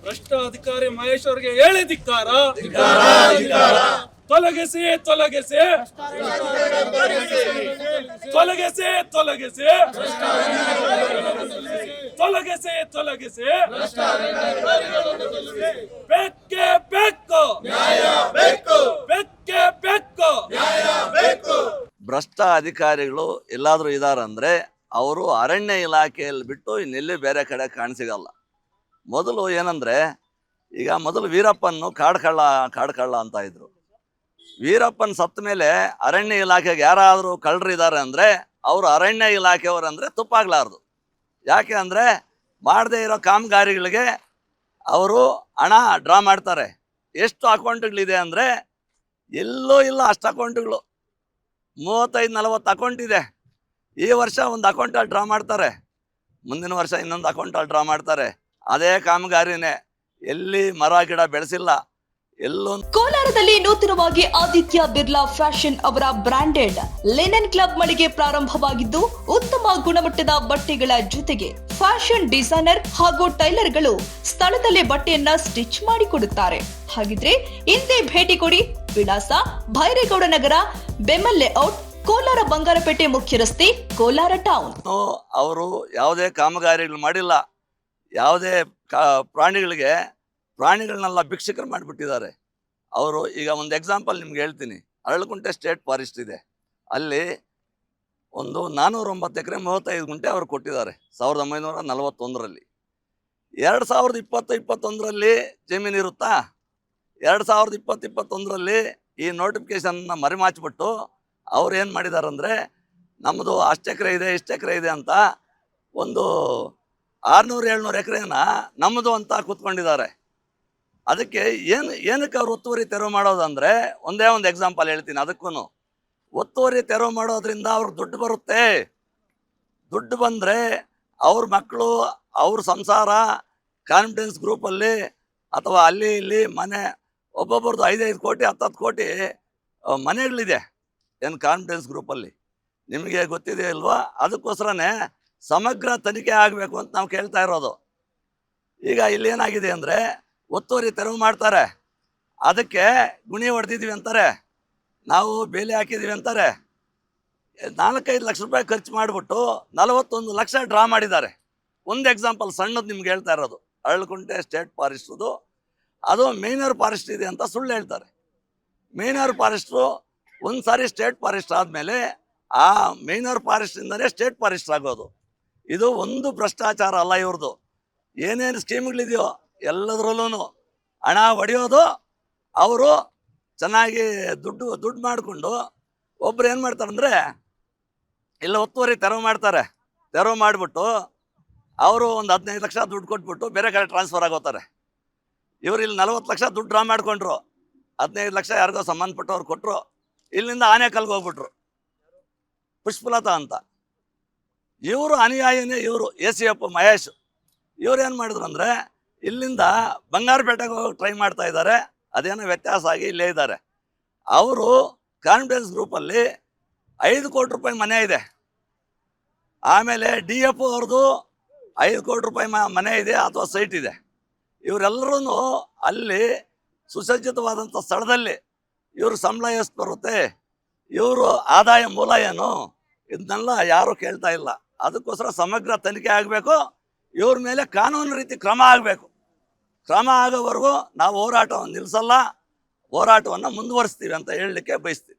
ಭ್ರಷ್ಟ ಅಧಿಕಾರಿ ಮಹೇಶ್ ಅವರಿಗೆ ಹೇಳಿ ಧಿಕ್ಕಾರ. ತೊಲಗಿಸಿ ತೊಲಗಿಸಿ ತೊಲಗಿಸಿ ತೊಲಗಿಸಿ ತೊಲಗಿಸಿ ತೊಲಗಿಸಿ ಬೆಕ್ಕೆ ಬೆಕ್ಕು ಬೆಕ್ಕೆ ಬೆಕ್ಕು. ಭ್ರಷ್ಟ ಅಧಿಕಾರಿಗಳು ಎಲ್ಲಾದರೂ ಇದಾರಂದ್ರೆ ಅವರು ಅರಣ್ಯ ಇಲಾಖೆಯಲ್ಲಿ ಬಿಟ್ಟು ಇನ್ನೆಲ್ಲಿ ಬೇರೆ ಕಡೆ ಕಾಣಿಸಿಗಲ್ಲ. ಮೊದಲು ಏನಂದ್ರೆ, ಈಗ ಮೊದಲು ವೀರಪ್ಪನ್ನು ಕಾಡ್ಕಳ್ಳ ಅಂತ ಇದ್ರು. ವೀರಪ್ಪನ್ ಸತ್ತ ಮೇಲೆ ಅರಣ್ಯ ಇಲಾಖೆಗೆ ಯಾರಾದರೂ ಕಳ್ಳರಿದ್ದಾರೆ ಅಂದರೆ ಅವರು ಅರಣ್ಯ ಇಲಾಖೆಯವರು ಅಂದರೆ ತಪ್ಪಾಗ್ಲಾರ್ದು. ಯಾಕೆ ಅಂದರೆ ಮಾಡದೇ ಇರೋ ಕಾಮಗಾರಿಗಳಿಗೆ ಅವರು ಹಣ ಡ್ರಾ ಮಾಡ್ತಾರೆ. ಎಷ್ಟು ಅಕೌಂಟ್ಗಳಿದೆ ಅಂದರೆ ಎಲ್ಲೂ ಇಲ್ಲ ಅಷ್ಟು ಅಕೌಂಟ್ಗಳು. 35-40 ಅಕೌಂಟ್ ಇದೆ. ಈ ವರ್ಷ ಒಂದು ಅಕೌಂಟಲ್ಲಿ ಡ್ರಾ ಮಾಡ್ತಾರೆ, ಮುಂದಿನ ವರ್ಷ ಇನ್ನೊಂದು ಅಕೌಂಟಲ್ಲಿ ಡ್ರಾ ಮಾಡ್ತಾರೆ. ಅದೇ ಕಾಮಗಾರಿನೇ. ಎಲ್ಲಿ ಮರ ಗಿಡ ಬೆಳೆಸಿಲ್ಲ, ಎಲ್ಲೂ. ಕೋಲಾರದಲ್ಲಿ ನೂತನವಾಗಿ ಆದಿತ್ಯ ಬಿರ್ಲಾ ಫ್ಯಾಷನ್ ಅವರ ಬ್ರಾಂಡೆಡ್ ಲಿನನ್ ಕ್ಲಬ್ ಮಳಿಗೆ ಪ್ರಾರಂಭವಾಗಿದ್ದು, ಉತ್ತಮ ಗುಣಮಟ್ಟದ ಬಟ್ಟೆಗಳ ಜೊತೆಗೆ ಫ್ಯಾಷನ್ ಡಿಸೈನರ್ ಹಾಗೂ ಟೈಲರ್ಗಳು ಸ್ಥಳದಲ್ಲೇ ಬಟ್ಟೆಯನ್ನ ಸ್ಟಿಚ್ ಮಾಡಿಕೊಡುತ್ತಾರೆ. ಹಾಗಿದ್ರೆ ಇಂದೇ ಭೇಟಿ ಕೊಡಿ. ವಿಳಾಸ ಭೈರೇಗೌಡ ನಗರ, ಬೆಮ್ಮಲ್ ಲೇಔಟ್, ಕೋಲಾರ ಬಂಗಾರಪೇಟೆ ಮುಖ್ಯ ರಸ್ತೆ, ಕೋಲಾರ ಟೌನ್. ಅವರು ಯಾವುದೇ ಕಾಮಗಾರಿಗಳು ಮಾಡಿಲ್ಲ. ಯಾವುದೇ ಪ್ರಾಣಿಗಳನ್ನೆಲ್ಲ ಭಿಕ್ಷಕರು ಮಾಡಿಬಿಟ್ಟಿದ್ದಾರೆ ಅವರು. ಈಗ ಒಂದು ಎಕ್ಸಾಂಪಲ್ ನಿಮ್ಗೆ ಹೇಳ್ತೀನಿ. ಅರಳಕುಂಟೆ ಸ್ಟೇಟ್ ಫಾರೆಸ್ಟ್ ಇದೆ, ಅಲ್ಲಿ ಒಂದು 409 ಎಕರೆ 35 ಗುಂಟೆ ಅವರು ಕೊಟ್ಟಿದ್ದಾರೆ 1941ರಲ್ಲಿ. 2020-21ರಲ್ಲಿ ಜಮೀನು ಇರುತ್ತಾ? 2020-21ರಲ್ಲಿ ಈ ನೋಟಿಫಿಕೇಶನ್ನ ಮರೆಮಾಚಿಬಿಟ್ಟು ಅವ್ರು ಏನು ಮಾಡಿದ್ದಾರೆ ಅಂದರೆ, ನಮ್ಮದು ಅಷ್ಟು ಎಕರೆ ಇದೆ, ಇಷ್ಟು ಎಕರೆ ಇದೆ ಅಂತ ಒಂದು 600-700 ಎಕರೆನ ನಮ್ಮದು ಅಂತ ಕೂತ್ಕೊಂಡಿದ್ದಾರೆ. ಅದಕ್ಕೆ ಏನಕ್ಕೆ ಅವ್ರು ಒತ್ತುವರಿ ತೆರವು ಮಾಡೋದಂದರೆ, ಒಂದೇ ಒಂದು ಎಕ್ಸಾಂಪಲ್ ಹೇಳ್ತೀನಿ. ಅದಕ್ಕೂ ಒತ್ತುವರಿ ತೆರವು ಮಾಡೋದ್ರಿಂದ ಅವ್ರಿಗೆ ದುಡ್ಡು ಬರುತ್ತೆ. ದುಡ್ಡು ಬಂದರೆ ಅವ್ರ ಮಕ್ಕಳು, ಅವ್ರ ಸಂಸಾರ, ಕಾನ್ಫಿಡೆನ್ಸ್ ಗ್ರೂಪಲ್ಲಿ ಅಥವಾ ಅಲ್ಲಿ ಇಲ್ಲಿ ಮನೆ, ಒಬ್ಬೊಬ್ಬರದ್ದು 5-5 ಕೋಟಿ 10-10 ಕೋಟಿ ಮನೆಗಳಿದೆ ಏನು ಕಾನ್ಫಿಡೆನ್ಸ್ ಗ್ರೂಪಲ್ಲಿ. ನಿಮಗೆ ಗೊತ್ತಿದೆ ಇಲ್ವಾ? ಅದಕ್ಕೋಸ್ಕರನೇ ಸಮಗ್ರ ತನಿಖೆ ಆಗಬೇಕು ಅಂತ ನಾವು ಕೇಳ್ತಾ ಇರೋದು. ಈಗ ಇಲ್ಲೇನಾಗಿದೆ ಅಂದರೆ, ಒತ್ತುವರಿ ತೆರವು ಮಾಡ್ತಾರೆ, ಅದಕ್ಕೆ ಗುಣಿ ಹೊಡೆದಿದ್ದೀವಿ ಅಂತಾರೆ, ನಾವು ಬೇಲಿ ಹಾಕಿದ್ದೀವಿ ಅಂತಾರೆ. 4-5 ಲಕ್ಷ ರೂಪಾಯಿ ಖರ್ಚು ಮಾಡಿಬಿಟ್ಟು 41 ಲಕ್ಷ ಡ್ರಾ ಮಾಡಿದ್ದಾರೆ. ಒಂದು ಎಕ್ಸಾಂಪಲ್ ಸಣ್ಣದು ನಿಮ್ಗೆ ಹೇಳ್ತಾ ಇರೋದು. ಅರಳಕುಂಟೆ ಸ್ಟೇಟ್ ಫಾರೆಸ್ಟ್ದು, ಅದು ಮೈನರ್ ಫಾರೆಸ್ಟ್ ಇದೆ ಅಂತ ಸುಳ್ಳು ಹೇಳ್ತಾರೆ. ಮೈನರ್ ಫಾರೆಸ್ಟು ಒಂದು ಸಾರಿ ಸ್ಟೇಟ್ ಫಾರೆಸ್ಟ್ ಆದಮೇಲೆ ಆ ಮೈನರ್ ಫಾರೆಸ್ಟಿಂದಲೇ ಸ್ಟೇಟ್ ಫಾರೆಸ್ಟ್ ಆಗೋದು. ಇದು ಒಂದು ಭ್ರಷ್ಟಾಚಾರ ಅಲ್ಲ ಇವ್ರದ್ದು. ಏನೇನು ಸ್ಕೀಮ್ಗಳಿದೆಯೋ ಎಲ್ಲದರಲ್ಲೂ ಹಣ ಹೊಡೆಯೋದು. ಅವರು ಚೆನ್ನಾಗಿ ದುಡ್ಡು ಮಾಡಿಕೊಂಡು ಒಬ್ಬರು ಏನು ಮಾಡ್ತಾರಂದರೆ, ಇಲ್ಲ ಒತ್ತುವರಿ ತೆರವು ಮಾಡ್ತಾರೆ. ತೆರವು ಮಾಡಿಬಿಟ್ಟು ಅವರು ಒಂದು 15 ಲಕ್ಷ ದುಡ್ಡು ಕೊಟ್ಬಿಟ್ಟು ಬೇರೆ ಕಡೆ ಟ್ರಾನ್ಸ್ಫರ್ ಆಗೋತಾರೆ. ಇವರು ಇಲ್ಲಿ 40 ಲಕ್ಷ ದುಡ್ಡು ಡ್ರಾ ಮಾಡ್ಕೊಂಡ್ರು, 15 ಲಕ್ಷ ಯಾರಿಗೋ ಸಂಬಂಧಪಟ್ಟವ್ರು ಕೊಟ್ಟರು. ಇಲ್ಲಿಂದ ಆನೆಕಲ್ಗೆ ಹೋಗ್ಬಿಟ್ರು, ಪುಷ್ಪಲತಾ ಅಂತ. ಇವರು ಅನುಯಾಯಿನೇ ಇವರು, ACF ಮಹೇಶ್. ಇವ್ರು ಏನು ಮಾಡಿದ್ರು ಅಂದರೆ, ಇಲ್ಲಿಂದ ಬಂಗಾರಪೇಟೆಗೆ ಹೋಗಿ ಟ್ರೈ ಮಾಡ್ತಾ ಇದ್ದಾರೆ. ಅದೇನೋ ವ್ಯತ್ಯಾಸ ಆಗಿ ಇಲ್ಲೇ ಇದ್ದಾರೆ. ಅವರು ಕಾನ್ಫಿಡೆನ್ಸ್ ಗ್ರೂಪಲ್ಲಿ 5 ಕೋಟಿ ರೂಪಾಯಿ ಮನೆ ಇದೆ. ಆಮೇಲೆ DF ಅವ್ರದ್ದು 5 ಕೋಟಿ ರೂಪಾಯಿ ಮನೆ ಇದೆ ಅಥವಾ ಸೈಟ್ ಇದೆ. ಇವರೆಲ್ಲರೂ ಅಲ್ಲಿ ಸುಸಜ್ಜಿತವಾದಂಥ ಸ್ಥಳದಲ್ಲಿ ಇವರು ಸಂಬಳ ಎಷ್ಟು ಬರುತ್ತೆ, ಇವರು ಆದಾಯ ಮೂಲ ಏನು, ಇದನ್ನೆಲ್ಲ ಯಾರೂ ಕೇಳ್ತಾ ಇಲ್ಲ. ಅದಕ್ಕೋಸ್ಕರ ಸಮಗ್ರ ತನಿಖೆ ಆಗಬೇಕು. ಇವ್ರ ಮೇಲೆ ಕಾನೂನು ರೀತಿ ಕ್ರಮ ಆಗಬೇಕು. ಕ್ರಮ ಆಗೋವರೆಗೂ ನಾವು ಹೋರಾಟವನ್ನು ನಿಲ್ಲಿಸಲ್ಲ, ಹೋರಾಟವನ್ನು ಮುಂದುವರಿಸ್ತೀವಿ ಅಂತ ಹೇಳಲಿಕ್ಕೆ ಬಯಸ್ತೀವಿ.